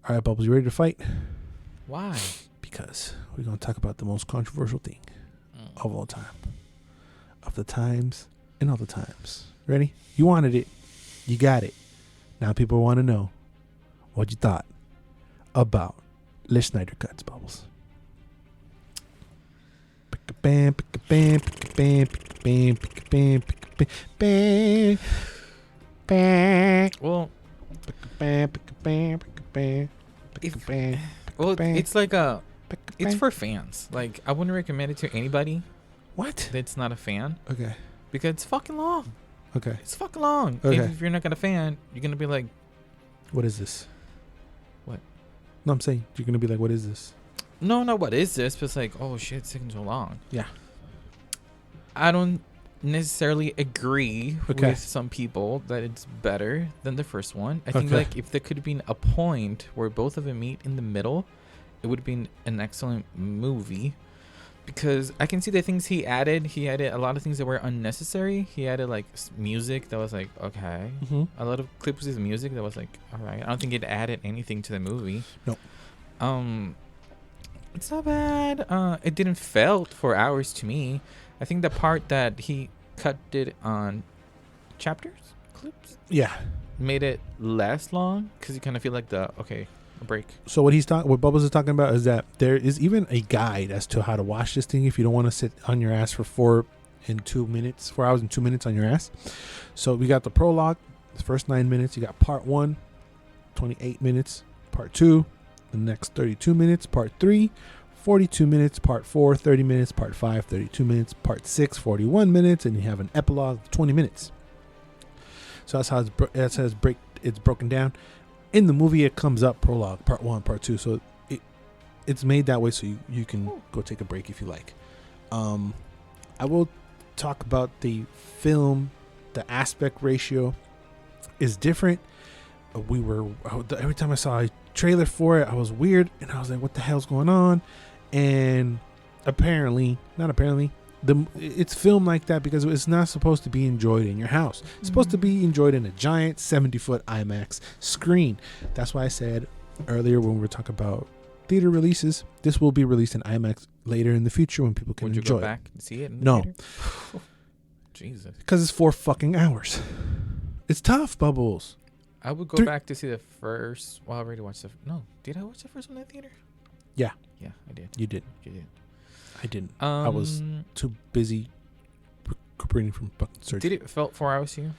All right, Bubbles, you ready to fight? Why? Because we're going to talk about the most controversial thing of all time. Of the times and all the times. Ready? You wanted it. You got it. Now people want to know what you thought about the Snyder Cuts, Bubbles. Bam, bam, bam, bam, bam, bam, bam. Well, it's like it's for fans. Like, I wouldn't recommend it to anybody What? that's not a fan Okay. because it's fucking long. Okay. It's fucking long. Okay. If you're not gonna fan, you're gonna be like, What is this? What? No, I'm saying you're gonna be like, what is this? no, what is this? But it's like, oh shit, it's taking so long. Yeah. I don't necessarily agree Okay. with some people that it's better than the first one. I think Okay. like if there could have been a point where both of them meet in the middle, it would have been an excellent movie. Because I can see the things he added. He added a lot of things that were unnecessary. He added like music that was like, okay. Mm-hmm. A lot of clips with music that was like, all right. I don't think it added anything to the movie. Nope. It's not bad. It didn't felt for hours to me. I think the part that he cut it on clips, Yeah. made it less long because you kind of feel like a break. So what Bubbles is talking about is that there is even a guide as to how to watch this thing if you don't want to sit on your ass for 4 hours and 2 minutes on your ass. So we got the prologue, the first 9 minutes. You got part 1, 28 minutes. Part 2, the next 32 minutes. Part 3, 42 minutes. Part 4, 30 minutes. Part 5, 32 minutes. Part 6, 41 minutes. And you have an epilogue of 20 minutes. So that's how it's broken down. In the movie, it comes up prologue, part 1, part 2. So it's made that way so you can go take a break if you like. I will talk about the film. The aspect ratio is different. Every time I saw a trailer for it, I was weird. And I was like, what the hell's going on? And it's filmed like that because it's not supposed to be enjoyed in your house. It's supposed to be enjoyed in a giant 70-foot IMAX screen. That's why I said earlier when we were talking about theater releases, this will be released in IMAX later in the future when people can Would you enjoy go back it. and see it in the No. theater? Jesus. Because it's 4 fucking hours. It's tough, Bubbles. I would go back to see the first. Well, I already watched did I watch the first one in the theater? Yeah. Yeah, I did. You did. You did. I didn't. I was too busy recuperating from fucking surgery. Did it felt 4 hours to you?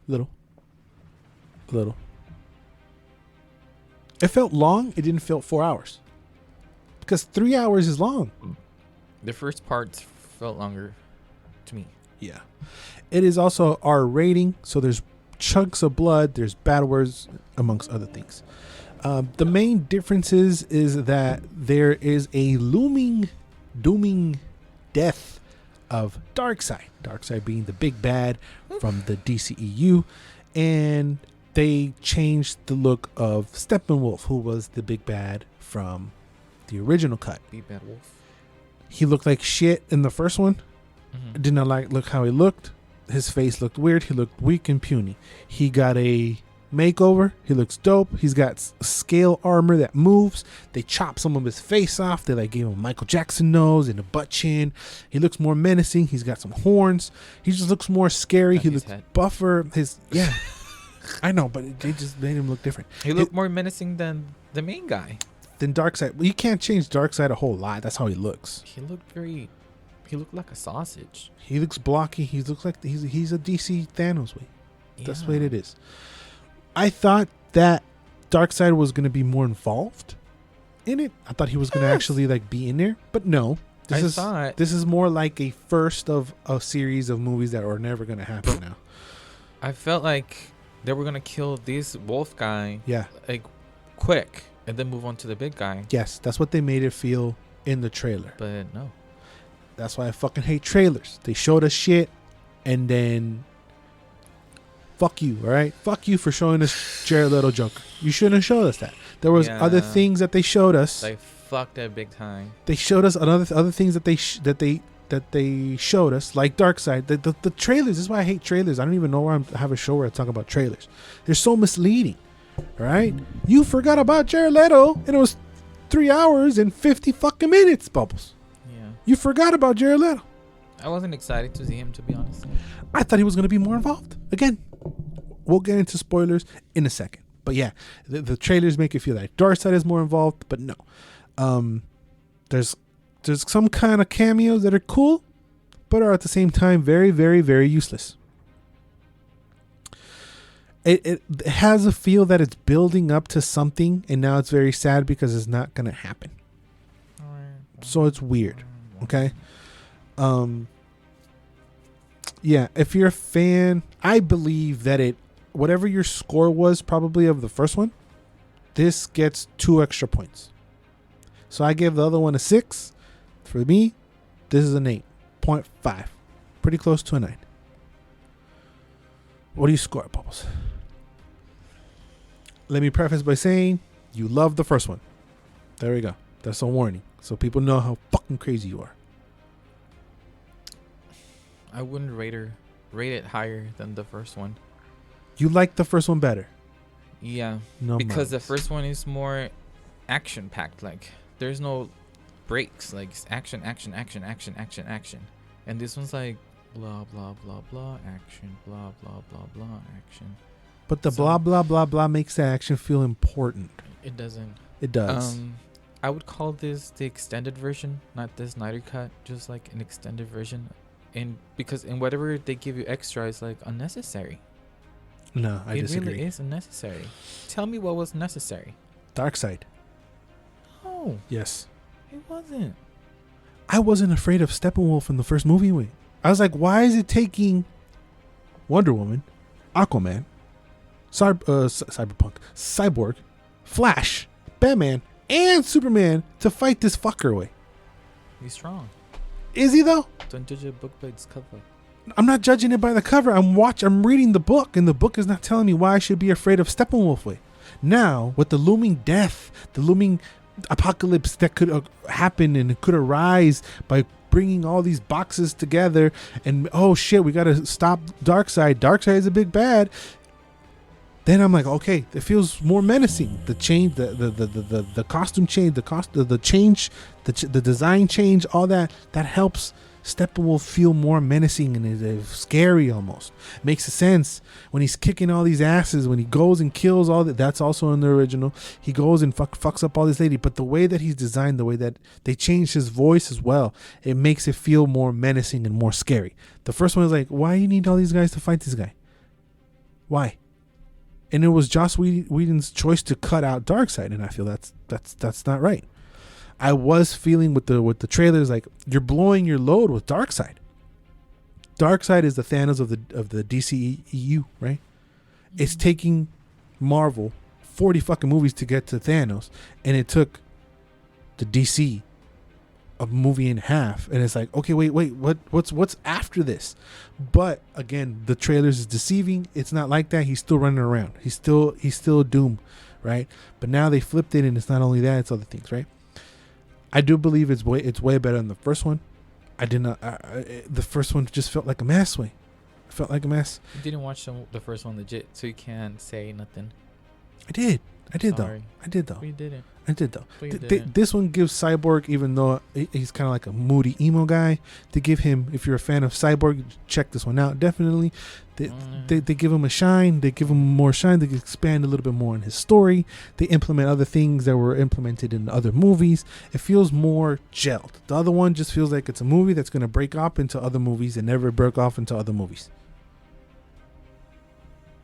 Little. It felt long. It didn't feel 4 hours. Because 3 hours is long. The first parts felt longer to me. Yeah. It is also R rating. So there's chunks of blood. There's bad words, amongst other things. The main differences is that there is a dooming death of Darkseid. Darkseid being the big bad from the DCEU. And they changed the look of Steppenwolf, who was the big bad from the original cut. Big Bad Wolf. He looked like shit in the first one. Mm-hmm. Did not look how he looked. His face looked weird. He looked weak and puny. He got a makeover. He looks dope. He's got scale armor that moves. They chopped some of his face off. They gave him a Michael Jackson nose and a butt chin. He looks more menacing. He's got some horns. He just looks more scary. He looks buffer. I know, but they just made him look different. He looked more menacing than the main guy. Than Darkseid. Well, you can't change Darkseid a whole lot. That's how he looks. He looked like a sausage. He looks blocky. He looks like he's a DC Thanos way. Yeah. That's the way it is. I thought that Darkseid was going to be more involved in it. I thought he was going to actually be in there, but no. This is more like a first of a series of movies that are never going to happen now. I felt like they were going to kill this wolf guy. Yeah. Quick and then move on to the big guy. Yes, that's what they made it feel in the trailer. But no. That's why I fucking hate trailers. They showed us shit and then fuck you, all right? Fuck you for showing us Jared Leto Joker. You shouldn't have showed us that. There was other things that they showed us. They fucked that big time. They showed us other things that they showed us, like Darkseid. The trailers. This is why I hate trailers. I don't even know where I have a show where I talk about trailers. They're so misleading. All right, you forgot about Jared Leto, and it was 3 hours and 50 fucking minutes, Bubbles. Yeah. You forgot about Jared Leto. I wasn't excited to see him, to be honest. I thought he was going to be more involved. Again, we'll get into spoilers in a second. But yeah, the trailers make it feel like Darkseid is more involved, but no. There's some kind of cameos that are cool, but are at the same time very, very, very useless. It has a feel that it's building up to something, and now it's very sad because it's not going to happen. So it's weird. Okay? Yeah, if you're a fan, I believe that whatever your score was probably of the first one, this gets 2 extra points. So I gave the other one a 6. For me, this is an 8.5. Pretty close to a 9. What do you score, Bubbles? Let me preface by saying you love the first one. There we go. That's a warning. So people know how fucking crazy you are. I wouldn't rate it higher than the first one. You like the first one better? Yeah. No, because the first one is more action packed. Like there's no breaks. Like it's action. And this one's like blah blah blah blah action, blah blah blah blah action. But the blah blah blah blah makes the action feel important. It doesn't. It does. I would call this the extended version, not the Snyder cut, just like an extended version. And because in whatever they give you extra is like unnecessary. No, I disagree. It really is unnecessary. Tell me what was necessary. Darkseid. No. Yes. It wasn't. I wasn't afraid of Steppenwolf in the first movie. Wait, I was like, why is it taking Wonder Woman, Aquaman, Cyberpunk, Cyborg, Flash, Batman, and Superman to fight this fucker away? He's strong. Is he though? Don't judge a book by its cover. I'm not judging it by the cover. I'm reading the book, and the book is not telling me why I should be afraid of Steppenwolf. Way. Now, with the looming death, the looming apocalypse that could happen and it could arise by bringing all these boxes together, and oh shit, we gotta stop Darkseid. Darkseid is a big bad. Then I'm like, okay, it feels more menacing. The change, the costume change, the change, the design change, all that helps Steppenwolf feel more menacing and is scary almost. Makes sense when he's kicking all these asses, when he goes and kills all that. That's also in the original. He goes and fucks up all this lady. But the way that he's designed, the way that they changed his voice as well, it makes it feel more menacing and more scary. The first one is like, why you need all these guys to fight this guy? Why? And it was Joss Whedon's choice to cut out Darkseid, and I feel that's not right. I was feeling with the trailers like you're blowing your load with Darkseid. Darkseid is the Thanos of the DCEU, right? It's taking Marvel 40 fucking movies to get to Thanos, and it took the DC a movie and a half, and it's like, okay, wait, what's after this? But again, the trailers is deceiving. It's not like that. He's still running around. He's still Doom, right? But now they flipped it, and it's not only that, it's other things, right? I do believe it's way better than the first one. I did not. The first one just felt like a mess. It felt like a mess. You didn't watch the first one legit, so you can't say nothing. I did Sorry. though. But you didn't. I did though. This one gives Cyborg, even though he's kind of like a moody emo guy, to give him, if you're a fan of Cyborg, check this one out. Definitely. They give him a shine. They give him more shine. They expand a little bit more on his story. They implement other things that were implemented in other movies. It feels more gelled. The other one just feels like it's a movie that's going to break off into other movies and never break off into other movies.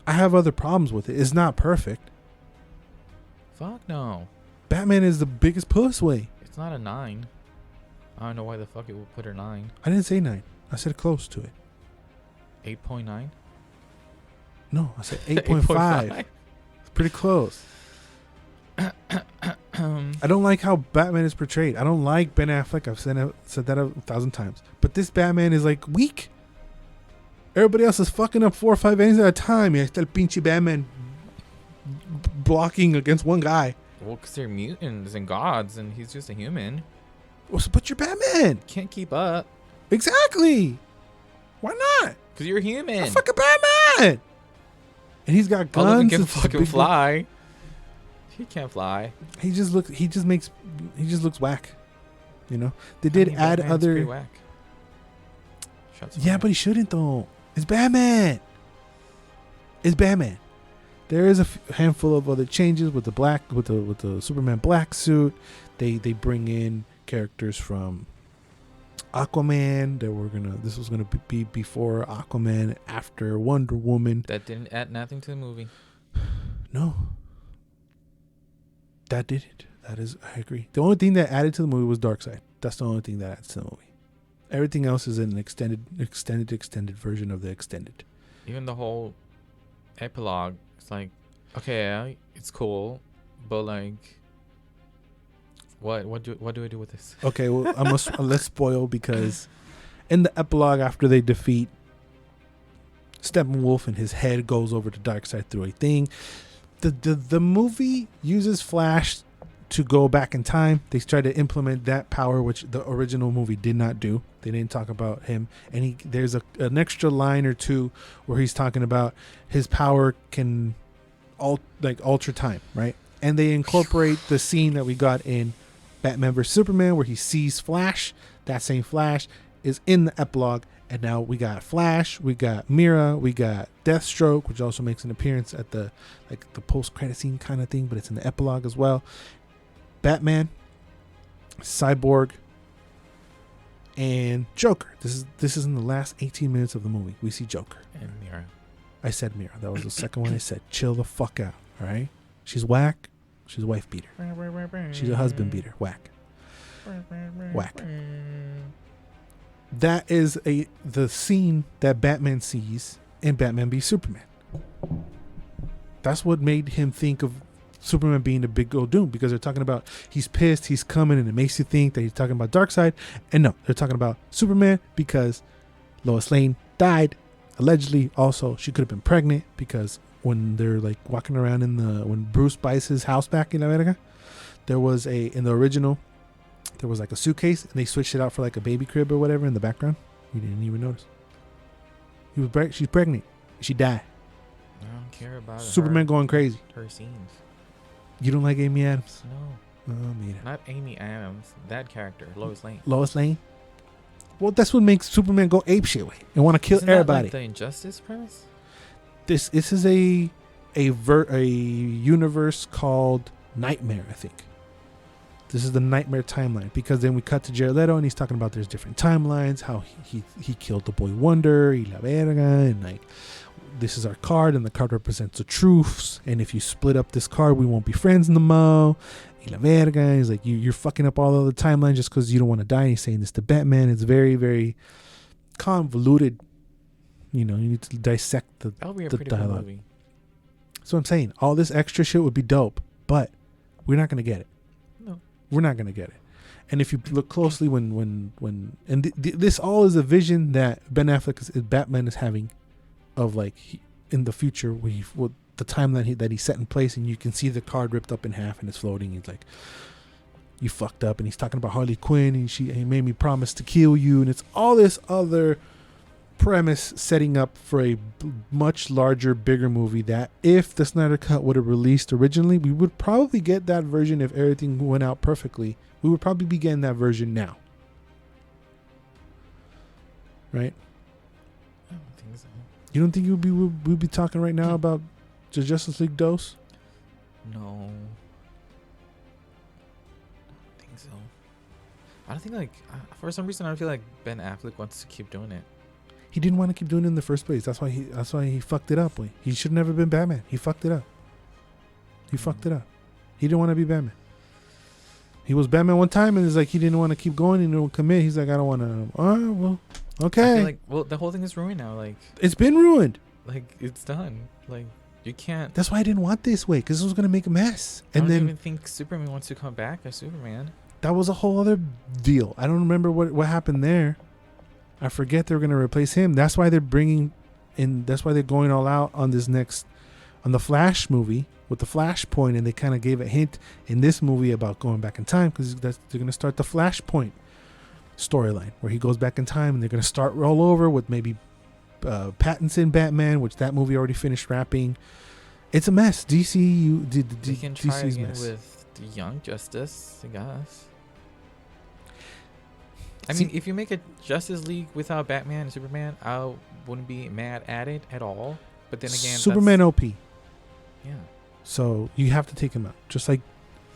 I have other problems with it. It's not perfect. Fuck no. Batman is the biggest puss way. It's not a 9. I don't know why the fuck it would put her 9. I didn't say 9. I said close to it. 8.9? No, I said 8.5. It's pretty close. I don't like how Batman is portrayed. I don't like Ben Affleck. I've said that 1,000 times. But this Batman is like weak. Everybody else is fucking up 4 or 5 innings at a time. Y ahí está el pinche Batman blocking against one guy. Well, because they're mutants and gods, and he's just a human. Well, so, but you're Batman. Can't keep up. Exactly. Why not? Because you're human. I'm fucking Batman. And he's got guns. All of them can fucking fly. He can't fly. He just looks whack. You know, they did add Batman's other. pretty whack. Shots Yeah, fired. but he shouldn't though. It's Batman. It's Batman. There is a handful of other changes with the Superman black suit. They bring in characters from Aquaman. This was gonna be before Aquaman, after Wonder Woman. That didn't add nothing to the movie. No, that didn't. That is, I agree. The only thing that added to the movie was Darkseid. That's the only thing that adds to the movie. Everything else is an extended version of the extended. Even the whole epilogue, it's like, okay, yeah, it's cool, but like, what do I do with this? Okay, well, let's spoil, because in the epilogue, after they defeat Steppenwolf and his head goes over to Darkseid through a thing, the movie uses Flash to go back in time. They try to implement that power, which the original movie did not do. They didn't talk about him, and there's an extra line or two where he's talking about his power can alter time, right? And they incorporate the scene that we got in Batman vs Superman where he sees Flash. That same Flash is in the epilogue, and now we got Flash, we got Mira, we got Deathstroke, which also makes an appearance at the post-credit scene kind of thing, but it's in the epilogue as well. Batman, Cyborg, and Joker. This is in the last 18 minutes of the movie. We see Joker. And Mira. I said Mira. That was the second one I said. Chill the fuck out. All right? She's whack. She's a wife beater. She's a husband beater. Whack. Whack. That is the scene that Batman sees in Batman v Superman. That's what made him think of Superman being the big old doom, because they're talking about he's pissed, he's coming, and it makes you think that he's talking about Darkseid. And no, they're talking about Superman because Lois Lane died. Allegedly, also, she could have been pregnant, because when they're like walking around when Bruce buys his house back in America, in the original, there was like a suitcase, and they switched it out for like a baby crib or whatever in the background. You didn't even notice. She's pregnant. She died. I don't care about Superman going crazy. Her scenes. You don't like Amy Adams? No. Oh, mira. Not Amy Adams. That character, Lois Lane. Lois Lane? Well, that's what makes Superman go apeshit and want to kill Isn't everybody. That like the Injustice premise? This is a universe called Nightmare, I think. This is the Nightmare timeline, because then we cut to Jared Leto and he's talking about there's different timelines, how he killed the boy Wonder, y la verga, and like this is our card, and the card represents the truths, and if you split up this card, we won't be friends no more. Y la verga. He's like, you're fucking up all the timelines just because you don't want to die. And he's saying this to Batman. It's very, very convoluted. You know, you need to dissect the dialogue. Movie. So I'm saying all this extra shit would be dope, but we're not gonna get it. No, we're not gonna get it. And if you look closely, this all is a vision that Ben Affleck Batman is having, of like in the future with the timeline that he set in place, and you can see the card ripped up in half and it's floating. He's like, you fucked up, and he's talking about Harley Quinn, and he made me promise to kill you, and it's all this other premise setting up for a much larger, bigger movie that if the Snyder Cut would have released originally, we would probably get that version. If everything went out perfectly, we would probably be getting that version now, right? I don't think so. You don't think we'd be talking right now about the Justice League dose? No. I don't think so. I don't think, like, for some reason I feel like Ben Affleck wants to keep doing it. He didn't want to keep doing it in the first place. That's why he fucked it up. He should have never been Batman. He fucked it up. He didn't want to be Batman. He was Batman one time, and it's like he didn't want to keep going and didn't commit. He's like, I don't want to. Oh, well, okay. I feel like, the whole thing is ruined now. Like, it's been ruined. Like, it's done. Like, you can't. That's why I didn't want this way, because this was gonna make a mess. I don't even think Superman wants to come back as Superman. That was a whole other deal. I don't remember what happened there. I forget they were going to replace him. That's why they're bringing in. That's why they're going all out on the Flash movie with the Flashpoint, and they kind of gave a hint in this movie about going back in time, because they're going to start the Flashpoint storyline where he goes back in time, and they're going to start roll over with maybe Pattinson Batman, which that movie already finished wrapping, It's a mess. They can try DC's again mess. with the Young Justice, I guess. I See- mean, if you make a Justice League without Batman and Superman, I wouldn't be mad at it at all. But then again, Superman OP. yeah. So you have to take him out. Just like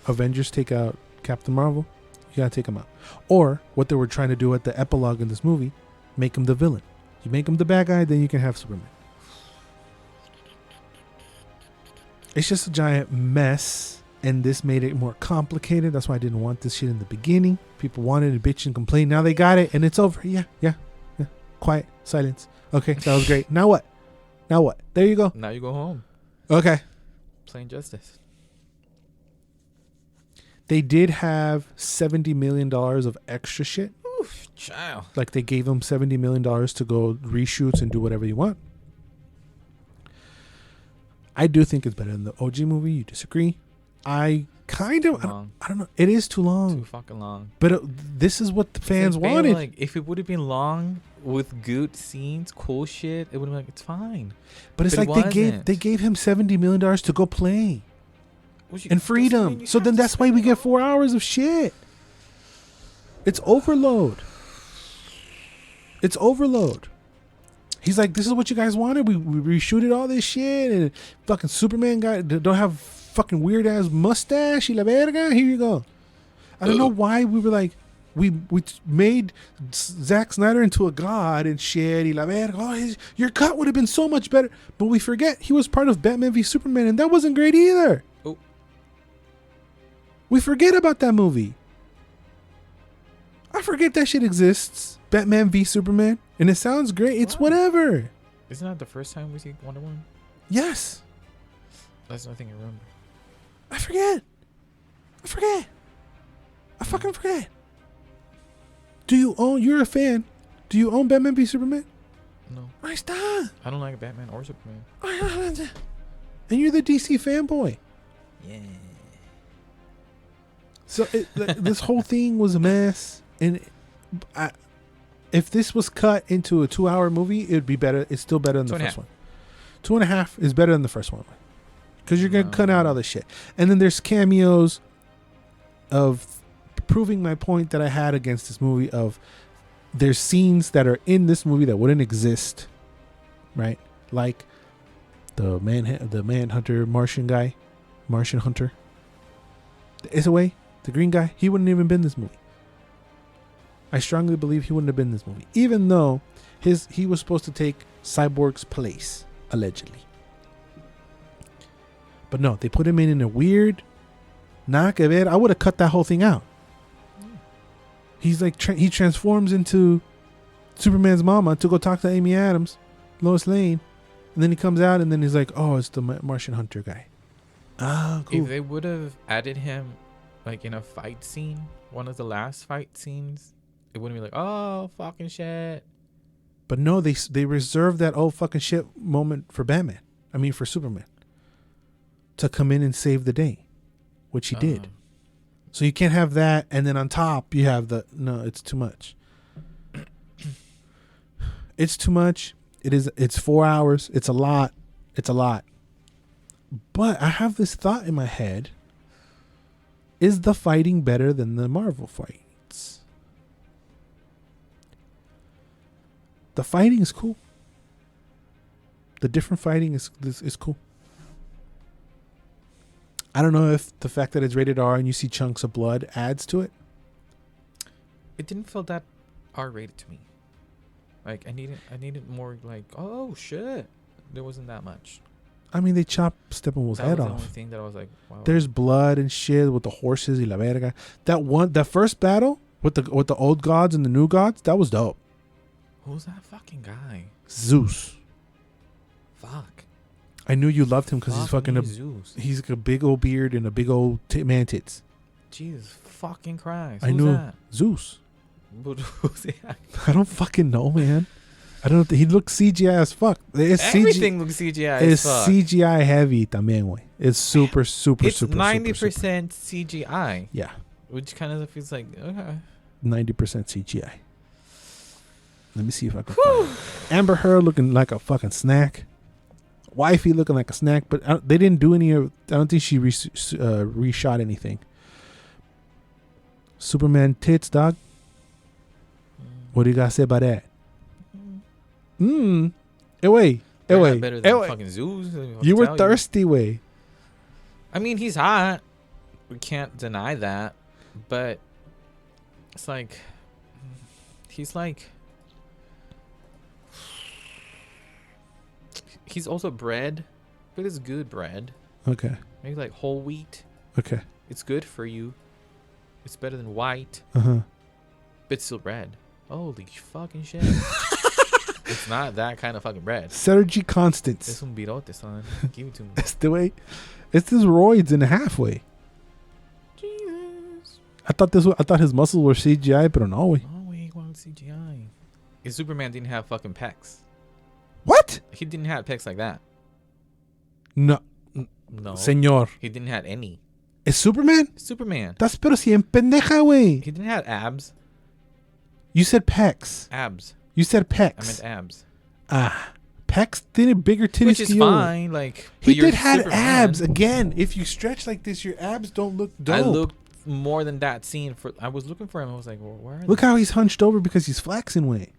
Avengers take out Captain Marvel, you gotta take him out. Or what they were trying to do at the epilogue in this movie, make him the villain. You make him the bad guy, then you can have Superman. It's just a giant mess, and this made it more complicated. That's why I didn't want this shit in the beginning. People wanted to bitch and complain. Now they got it, and it's over. Yeah. Quiet, silence. Okay, that was great. Now what? There you go. Now you go home. Okay. Plain justice. They did have $70 million of extra shit. Oof, child. Like they gave them $70 million to go reshoots and do whatever you want. I do think it's better than the OG movie. You disagree? I kind of, I don't know. It is too long. Too fucking long. But this is what the fans wanted. Like, if it would have been long with good scenes, cool shit, it would have been like, it's fine. But it's But like it they gave him $70 million to go play. Which And freedom. So then that's why we get 4 hours of shit. It's overload. It's overload. He's like, this is what you guys wanted. We reshooted all this shit, and fucking Superman guy don't have fucking weird ass mustache. Y la verga. Here you go. I don't know why we were like, we made Zack Snyder into a god and shit. Y la verga. Oh, your cut would have been so much better. But we forget he was part of Batman v Superman, and that wasn't great either. Oh. We forget about that movie. I forget that shit exists. Batman v Superman. And it sounds great. It's whatever. Isn't that the first time we see Wonder Woman? Yes. That's nothing I remember. I forget. I fucking forget. You're a fan. Do you own Batman v Superman? No. Ahí está. I don't like Batman or Superman. And you're the DC fanboy. Yeah. So this whole thing was a mess. And if this was cut into a 2-hour movie, it'd be better. It's still better than the first one. 2.5 is better than the first one. Because you're going to cut out all this shit. And then there's cameos of proving my point that I had against this movie of there's scenes that are in this movie that wouldn't exist. Right? Like the Manhunter Martian guy. Martian Hunter. The Isaway, the green guy. He wouldn't even been in this movie. I strongly believe he wouldn't have been in this movie. Even though he was supposed to take Cyborg's place, allegedly. But no, they put him in a weird... Nada que ver. I would have cut that whole thing out. He's like... he transforms into Superman's mama to go talk to Amy Adams, Lois Lane. And then he comes out and then he's like, oh, it's the Martian Hunter guy. Ah, cool. If they would have added him like in a fight scene, one of the last fight scenes, it wouldn't be like, oh, fucking shit. But no, they reserved that oh fucking shit moment for Batman. I mean for Superman. To come in and save the day. Which he did. So you can't have that and then on top you have no, it's too much. It's too much. It's 4 hours. It's a lot. But I have this thought in my head. Is the fighting better than the Marvel fights? The fighting is cool. The different fighting is cool. I don't know if the fact that it's rated R and you see chunks of blood adds to it. It didn't feel that R-rated to me. Like I needed more like, oh shit. There wasn't that much. I mean, they chopped Steppenwolf's head off. That was the only thing that I was like, wow. There's blood and shit with the horses y la verga. That first battle with the old gods and the new gods, that was dope. Who's that fucking guy? Zeus. Fuck. I knew you loved him because he's fucking Zeus. He's got a big old beard and a big old man tits. Jesus fucking Christ. I Who's knew that? Zeus. But who's that? I don't fucking know, man. I don't know. He looks CGI as fuck. Everything looks CGI as fuck. It's CGI heavy también, güey. It's super. It's 90% CGI. Yeah. Which kind of feels like, okay. 90% CGI. Let me see if I can find it. Amber Heard looking like a fucking snack. wifey looking like a snack, but they didn't do any of. I don't think she reshot anything. Superman tits, dog. What do you guys say about that? Anyway. Better than fucking Zeus. You were thirsty, way. I mean, he's hot. We can't deny that, but it's like he's also bread, but it's good bread. Okay. Maybe like whole wheat. Okay. It's good for you. It's better than white. But it's still bread. Holy fucking shit. It's not that kind of fucking bread. Sergi Constance. Es un birote, son. Give it to me. It's the way. It's this roids in a halfway. Jesus. I thought his muscles were CGI, but no way. Oh, he wanted CGI. His Superman didn't have fucking pecs. What? He didn't have pecs like that. No. Señor. He didn't have any. ¿Es Superman? Superman. That's pero si en pendeja, güey. He didn't have abs. You said pecs. Abs. You said pecs. I meant abs. Pecs did bigger titties. Which is fine. Like he did have abs. Again, if you stretch like this, your abs don't look dope. I looked more than that scene for. I was looking for him. I was like, well, where are Look how he's hunched over because he's flexing, way.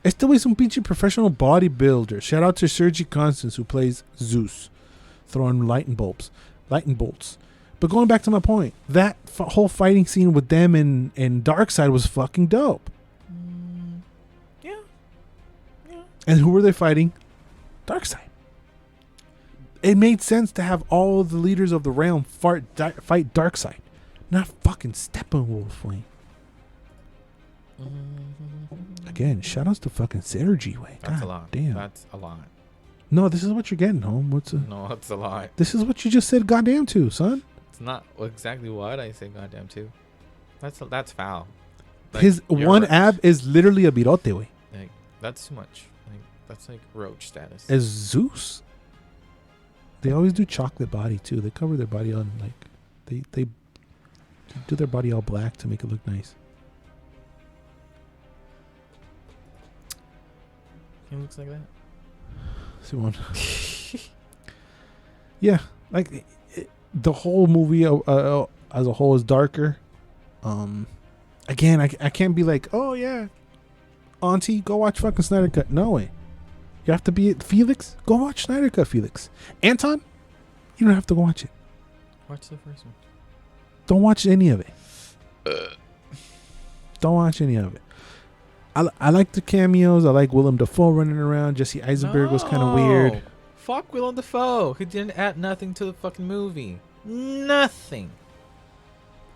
Este way es un pinche professional bodybuilder. Shout out to Sergi Constance, who plays Zeus, throwing lightning bolts. But going back to my point, that whole fighting scene with them and Darkseid was fucking dope. Yeah. And who were they fighting? Darkseid. It made sense to have all the leaders of the realm fight Darkseid, not fucking Steppenwolf. Again, shout outs to fucking Sergi, way. That's a lot. Damn. That's a lot. No, this is what you're getting, home. No, that's a lot. This is what you just said goddamn to, son. It's not exactly what I say goddamn to. That's foul. Like, his one ab is literally a birote, way. Like, that's too much. Like, that's like roach status. As Zeus, they always do chocolate body too. They cover their body on like they do their body all black to make it look nice. He looks like that. Simone. Yeah, like the whole movie as a whole is darker. Again, I can't be like, oh yeah, Auntie, go watch fucking Snyder Cut. No way. You have to be Felix. Go watch Snyder Cut, Felix. Anton, you don't have to go watch it. Watch the first one. Don't watch any of it. Don't watch any of it. I like the cameos. I like Willem Dafoe running around. Jesse Eisenberg was kind of weird. Fuck Willem Dafoe. He didn't add nothing to the fucking movie. Nothing.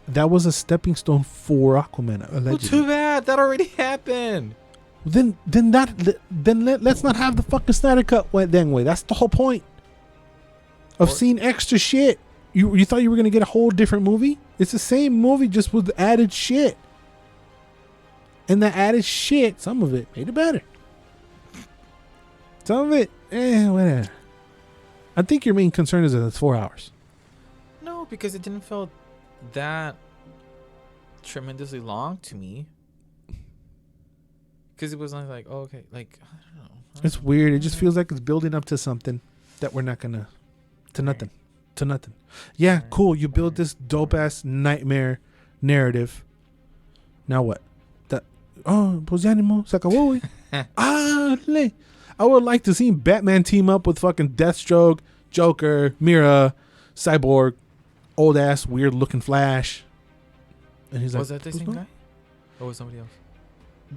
That was a stepping stone for Aquaman, allegedly. Well, too bad. That already happened. Then let's not have the fucking Snyder Cut then way. That's the whole point of seeing extra shit. You thought you were gonna get a whole different movie? It's the same movie just with added shit. And the added shit, some of it made it better. Some of it, whatever. I think your main concern is that it's 4 hours. No, because it didn't feel that tremendously long to me. Because it was like, oh, okay, like, I don't know. It's weird. It just feels like it's building up to something that we're not gonna, to nothing. Yeah, cool. You build this dope ass nightmare narrative. Now what? Pues ya animo, se acabó, güey. I would like to see Batman team up with fucking Deathstroke, Joker, Mira, Cyborg, old ass weird looking Flash. And he's was that the same guy? Or was somebody else?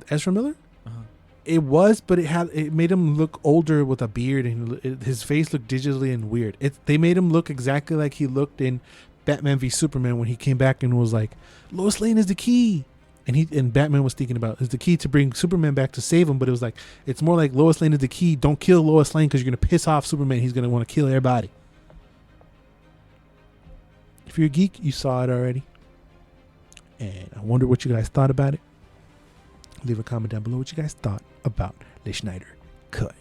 Ezra Miller? Uh-huh. It was, but it made him look older with a beard, and his face looked digitally and weird. They made him look exactly like he looked in Batman v Superman when he came back and was like, Lois Lane is the key. And Batman was thinking about is the key to bring Superman back to save him, but it was like it's more like Lois Lane is the key. Don't kill Lois Lane because you're gonna piss off Superman. He's gonna want to kill everybody. If you're a geek, you saw it already, and I wonder what you guys thought about it. Leave a comment down below what you guys thought about the Snyder Cut.